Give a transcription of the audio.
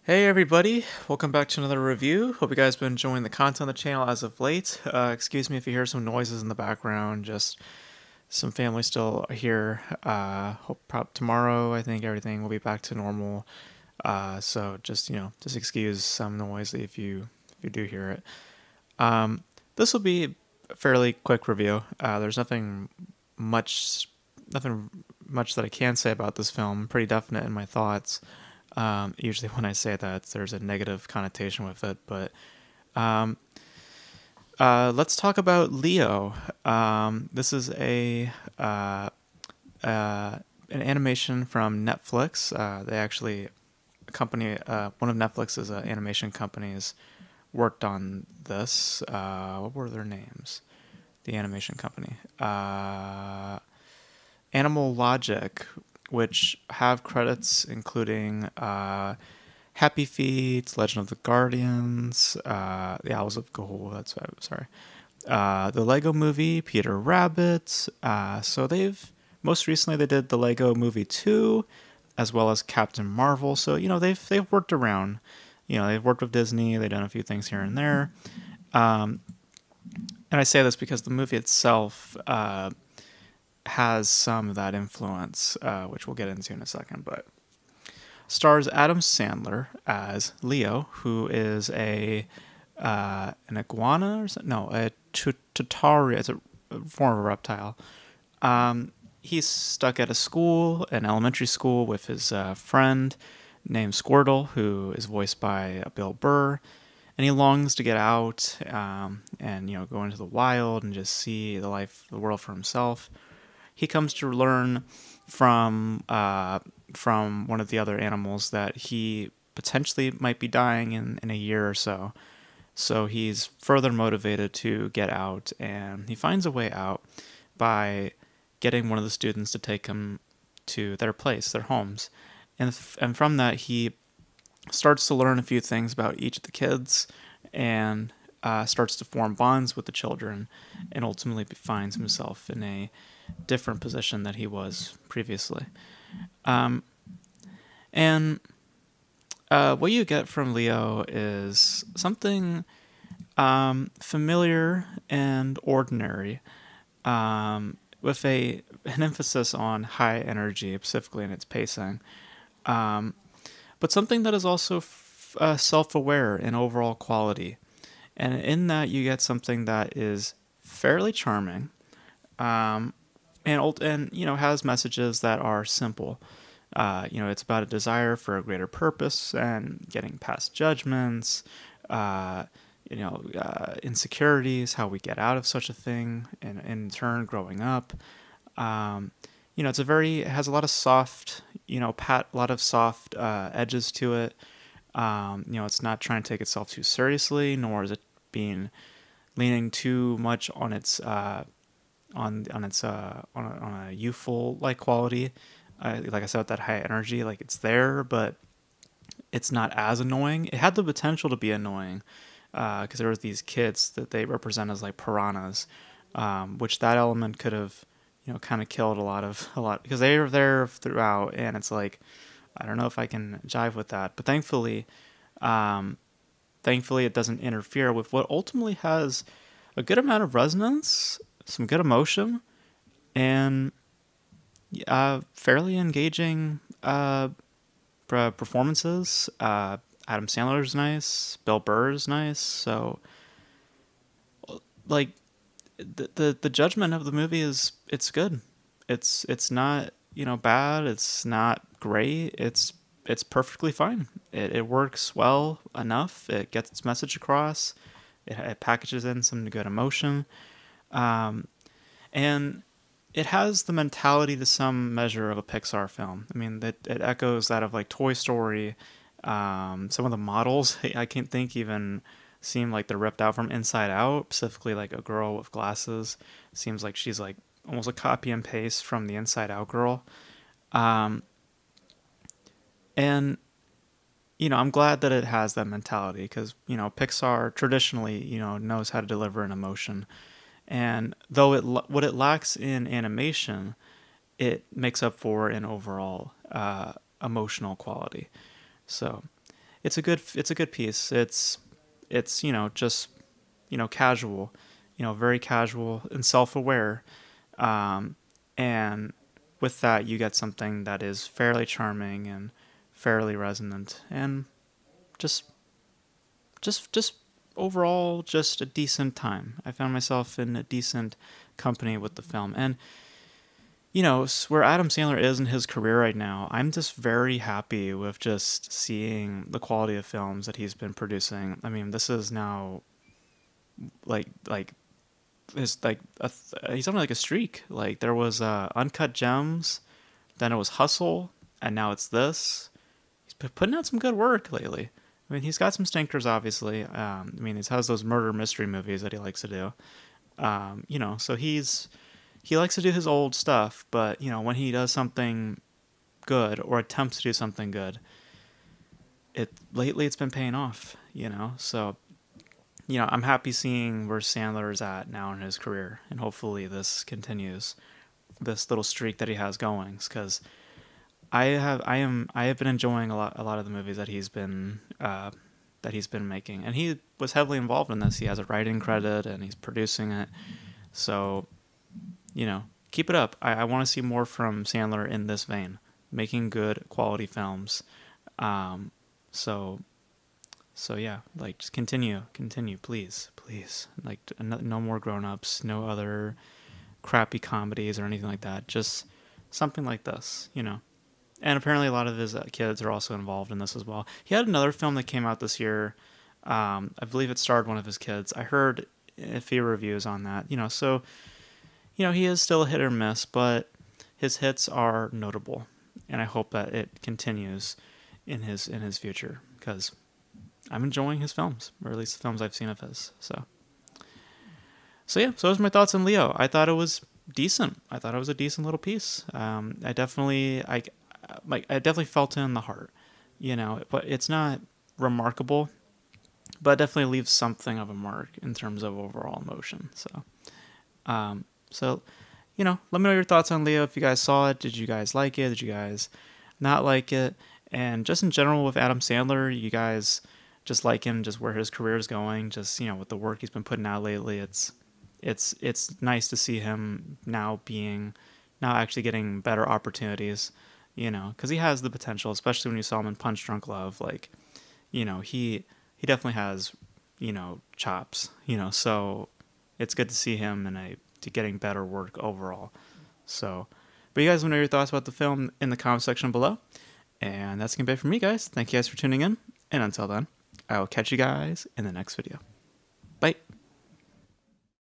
Hey everybody, welcome back to another review. Hope you guys been enjoying the content on the channel as of late. Excuse me if you hear some noises in the background, just some family still here. Hope tomorrow I think everything will be back to normal. So just excuse some noise if you do hear it. This will be a fairly quick review. There's much nothing much that I can say about this film. I'm pretty definite in my thoughts. Usually, when I say that, there's a negative connotation with it. But let's talk about Leo. This is an animation from Netflix. They actually a company one of Netflix's animation companies worked on this. What were their names? The animation company. Animal Logic, which have credits including Happy Feet, Legend of the Guardians, The Owls of Gahul. Sorry. The Lego Movie, Peter Rabbit. So they've most recently they did the Lego Movie 2, as well as Captain Marvel. So they've worked around. They've worked with Disney. They've done a few things here and there. And I say this because the movie itself has some of that influence, which we'll get into in a second. But stars Adam Sandler as Leo, who is an iguana or something? No, a tutaria. It's a form of a reptile. He's stuck at an elementary school, with his friend named Squirtle, who is voiced by Bill Burr. And he longs to get out and go into the wild and just see the world for himself. He comes to learn from one of the other animals that he potentially might be dying in a year or so. So he's further motivated to get out, and he finds a way out by getting one of the students to take him to their place, their homes. And from that, he starts to learn a few things about each of the kids, and starts to form bonds with the children, and ultimately finds himself in a different position that he was previously. And what you get from Leo is something familiar and ordinary, with an emphasis on high energy, specifically in its pacing, but something that is also self-aware in overall quality. And in that, you get something that is fairly charming, and has messages that are simple. It's about a desire for a greater purpose and getting past judgments, insecurities, how we get out of such a thing, and in turn growing up. It has a lot of soft, a lot of soft edges to it. It's not trying to take itself too seriously, nor is it leaning too much on its on a youthful like quality. Like I said, with that high energy, like it's there, but it's not as annoying. It had the potential to be annoying, because there were these kids that they represent as like piranhas, which that element could have, kind of killed a lot, because they were there throughout, and it's like, I don't know if I can jive with that. But thankfully it doesn't interfere with what ultimately has a good amount of resonance, some good emotion, and fairly engaging performances. Adam Sandler's nice, Bill Burr's nice. So, like, the judgment of the movie is it's good. It's not bad. It's not great. It's perfectly fine. It works well enough. It gets its message across. It packages in some good emotion, and it has the mentality to some measure of a Pixar film. I mean, it echoes that of like Toy Story. Some of the models I can't think even seem like they're ripped out from Inside Out. Specifically, like a girl with glasses seems like she's like almost a copy and paste from the Inside Out girl. And I'm glad that it has that mentality, because Pixar traditionally knows how to deliver an emotion. And though what it lacks in animation, it makes up for in overall emotional quality. So it's a good piece. It's just casual, very casual and self-aware, and with that you get something that is fairly charming and fairly resonant, and just just overall just a decent time. I found myself in a decent company with the film. And where Adam Sandler is in his career right now, I'm just very happy with just seeing the quality of films that he's been producing. I mean, this is now like his he's on like a streak. Like there was Uncut Gems, then it was Hustle, and now it's this. He's been putting out some good work lately. I mean, he's got some stinkers, obviously. I mean, he has those murder mystery movies that he likes to do. So he likes to do his old stuff, but when he does something good or attempts to do something good, lately it's been paying off. So I'm happy seeing where Sandler is at now in his career, and hopefully this continues, this little streak that he has going, because I have been enjoying a lot of the movies that he's been making, and he was heavily involved in this. He has a writing credit and he's producing it, so keep it up. I want to see more from Sandler in this vein, making good quality films. So yeah, like just continue, please. Like no more Grown Ups, no other crappy comedies or anything like that. Just something like this. And apparently a lot of his kids are also involved in this as well. He had another film that came out this year. I believe it starred one of his kids. I heard a few reviews on that. So, he is still a hit or miss, but his hits are notable. And I hope that it continues in his future, because I'm enjoying his films, or at least the films I've seen of his. So yeah, so those are my thoughts on Leo. I thought it was decent. I thought it was a decent little piece. I definitely felt it in the heart, but it's not remarkable, but it definitely leaves something of a mark in terms of overall emotion. So, let me know your thoughts on Leo. If you guys saw it, did you guys like it? Did you guys not like it? And just in general with Adam Sandler, you guys just like him, just where his career is going, just, with the work he's been putting out lately. It's nice to see him now actually getting better opportunities, because he has the potential, especially when you saw him in Punch Drunk Love. Like, he definitely has, chops, so it's good to see him to getting better work overall. So, but you guys want to know your thoughts about the film in the comment section below. And that's going to be it for me, guys. Thank you guys for tuning in. And until then, I will catch you guys in the next video. Bye.